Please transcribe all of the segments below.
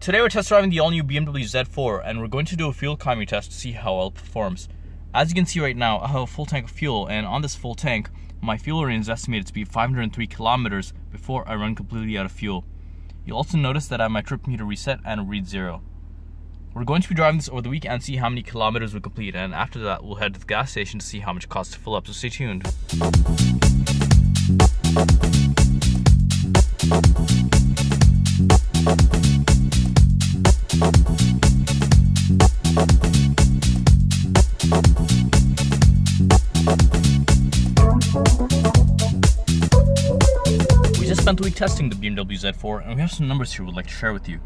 Today we're test driving the all-new BMW Z4 and we're going to do a fuel economy test to see how well it performs. As you can see right now, I have a full tank of fuel, and on this full tank, my fuel range is estimated to be 503 kilometers before I run completely out of fuel. You'll also notice that I have my trip meter reset and it reads 0. We're going to be driving this over the week and see how many kilometers we complete, and after that we'll head to the gas station to see how much it costs to fill up, so stay tuned. We just spent the week testing the BMW Z4 and we have some numbers here we'd like to share with you.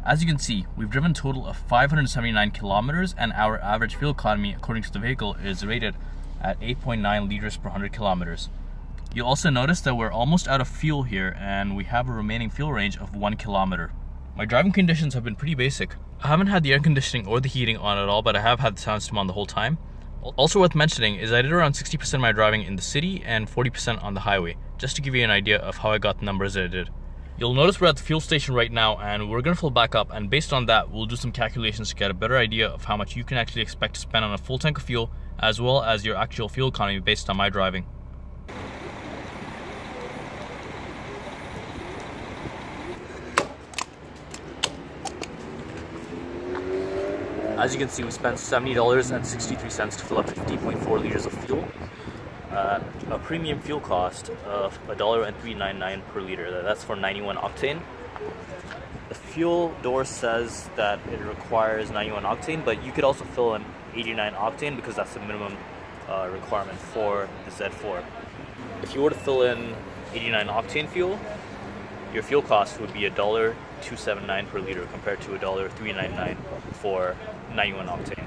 As you can see, we've driven a total of 579 kilometers and our average fuel economy according to the vehicle is rated at 8.9 liters per 100 kilometers. You'll also notice that we're almost out of fuel here and we have a remaining fuel range of 1 kilometer. My driving conditions have been pretty basic. I haven't had the air conditioning or the heating on at all, but I have had the sound system on the whole time. Also worth mentioning is I did around 60% of my driving in the city and 40% on the highway, just to give you an idea of how I got the numbers that I did. You'll notice we're at the fuel station right now and we're going to fill back up, and based on that we'll do some calculations to get a better idea of how much you can actually expect to spend on a full tank of fuel, as well as your actual fuel economy based on my driving. As you can see, we spent $70.63 to fill up 50.4 liters of fuel. A premium fuel cost of $1.399 per liter. That's for 91 octane. The fuel door says that it requires 91 octane, but you could also fill in 89 octane because that's the minimum requirement for the Z4. If you were to fill in 89 octane fuel, your fuel cost would be $1.279 per liter compared to $1.399 for 91 octane.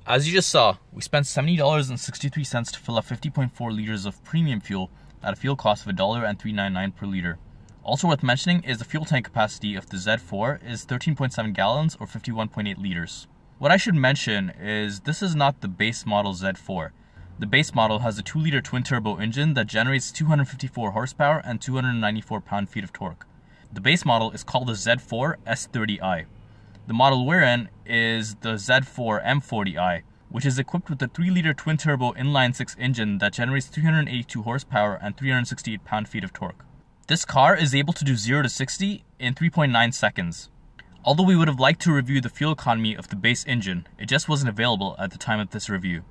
As you just saw, we spent $70.63 to fill up 50.4 liters of premium fuel at a fuel cost of $1.399 per liter. Also worth mentioning is the fuel tank capacity of the Z4 is 13.7 gallons or 51.8 liters. What I should mention is this is not the base model Z4. The base model has a 2-liter twin-turbo engine that generates 254 horsepower and 294 pound-feet of torque. The base model is called the Z4 S30i. The model we're in is the Z4 M40i, which is equipped with a 3-liter twin-turbo inline-6 engine that generates 382 horsepower and 368 pound-feet of torque. This car is able to do 0 to 60 in 3.9 seconds. Although we would have liked to review the fuel economy of the base engine, it just wasn't available at the time of this review.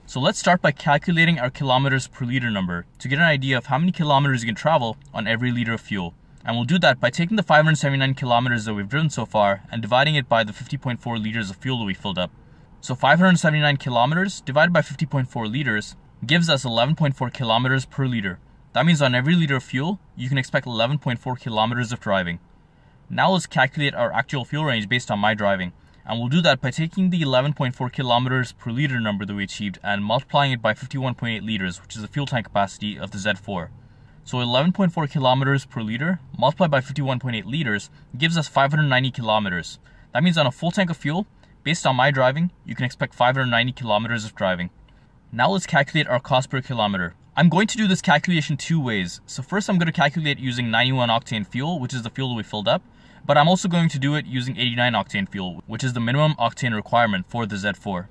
So let's start by calculating our kilometers per liter number to get an idea of how many kilometers you can travel on every liter of fuel. And we'll do that by taking the 579 kilometers that we've driven so far and dividing it by the 50.4 liters of fuel that we filled up. So 579 kilometers divided by 50.4 liters gives us 11.4 kilometers per liter. That means on every liter of fuel, you can expect 11.4 kilometers of driving. Now let's calculate our actual fuel range based on my driving. And we'll do that by taking the 11.4 kilometers per liter number that we achieved and multiplying it by 51.8 liters, which is the fuel tank capacity of the Z4. So 11.4 kilometers per liter multiplied by 51.8 liters gives us 590 kilometers. That means on a full tank of fuel, based on my driving, you can expect 590 kilometers of driving. Now let's calculate our cost per kilometer. I'm going to do this calculation two ways. So first I'm going to calculate using 91 octane fuel, which is the fuel that we filled up. But I'm also going to do it using 89 octane fuel, which is the minimum octane requirement for the Z4.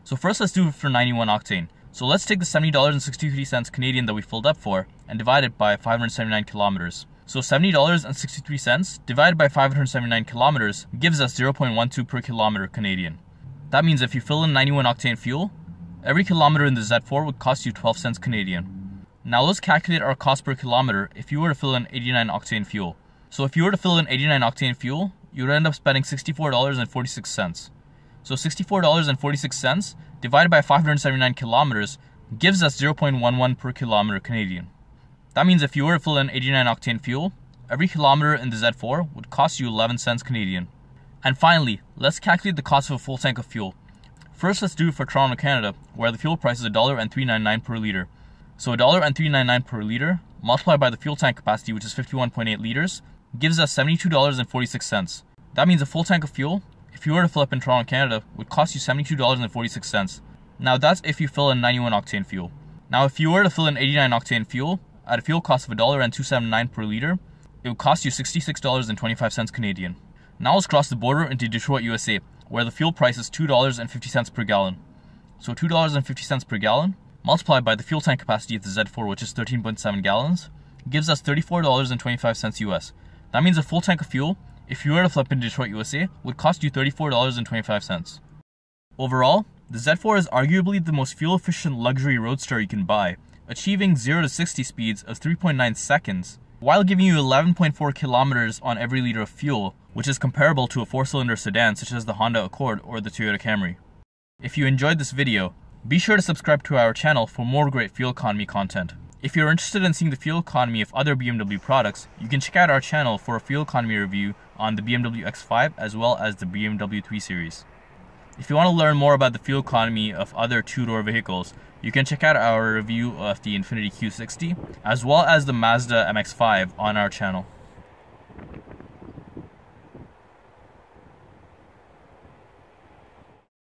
So first let's do it for 91 octane. So let's take the $70.63 Canadian that we filled up for and divide it by 579 kilometers. So $70.63 divided by 579 kilometers gives us 0.12 per kilometer Canadian. That means if you fill in 91 octane fuel, every kilometer in the Z4 would cost you 12 cents Canadian. Now let's calculate our cost per kilometer if you were to fill in 89 octane fuel. So if you were to fill in 89 octane fuel, you would end up spending $64.46. So $64.46 divided by 579 kilometers gives us 0.11 per kilometer Canadian. That means if you were to fill in 89 octane fuel, every kilometer in the Z4 would cost you 11 cents Canadian. And finally, let's calculate the cost of a full tank of fuel. First, let's do it for Toronto, Canada, where the fuel price is $1.399 per liter. So $1.399 per liter multiplied by the fuel tank capacity, which is 51.8 liters, gives us $72.46. That means a full tank of fuel, if you were to fill up in Toronto, Canada, would cost you $72.46. Now that's if you fill in 91 octane fuel. Now if you were to fill in 89 octane fuel, at a fuel cost of $1.279 per liter, it would cost you $66.25 Canadian. Now let's cross the border into Detroit, USA, where the fuel price is $2.50 per gallon. So $2.50 per gallon, multiplied by the fuel tank capacity of the Z4, which is 13.7 gallons, gives us $34.25 US. That means a full tank of fuel, if you were to flip in Detroit, USA, would cost you $34.25. Overall, the Z4 is arguably the most fuel-efficient luxury roadster you can buy, achieving 0 to 60 speeds of 3.9 seconds, while giving you 11.4 kilometers on every liter of fuel, which is comparable to a 4-cylinder sedan such as the Honda Accord or the Toyota Camry. If you enjoyed this video, be sure to subscribe to our channel for more great fuel economy content. If you're interested in seeing the fuel economy of other BMW products, you can check out our channel for a fuel economy review on the BMW X5 as well as the BMW 3 Series. If you want to learn more about the fuel economy of other two-door vehicles, you can check out our review of the Infiniti Q60 as well as the Mazda MX-5 on our channel.